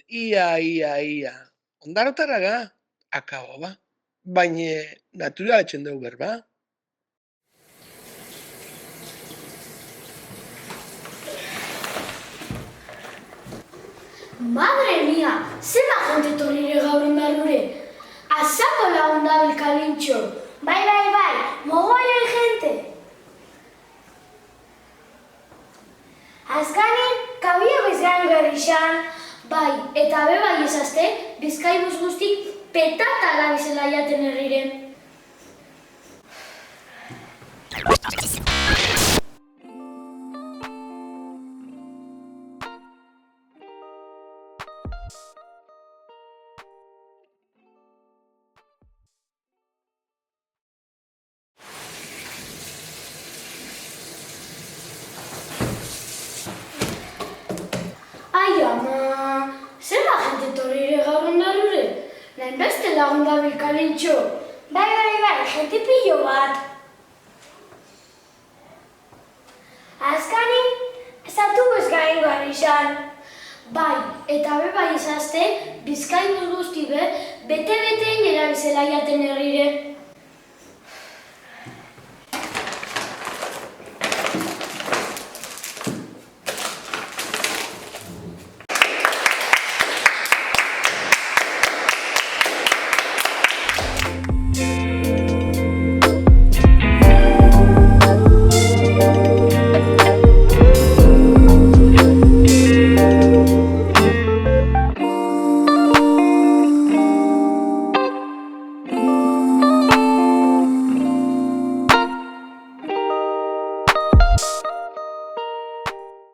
Ia. Ondarotaraga, akabo ba. Baina natura etxen dugu berba. Madre mia, zema jente torrire gaur indarrure. Azako lagun dabil Kalintxo. Bai, mogolloi gente. Azkanin, kabio bezgan garrixan. Bai, eta bai ezazte, Bizkaibus guztik petata labizela jaten herriren. Ai ama, zema jente torrire gaur ondarrure? Nahin beste lagun dabil Kalintxo. Bai, jente pillo bat. Azkanin, zartu bezgain garrixan. Bai, eta bai ezazte, Bizkaibus guzti bete-betein erabizela jaten herrire.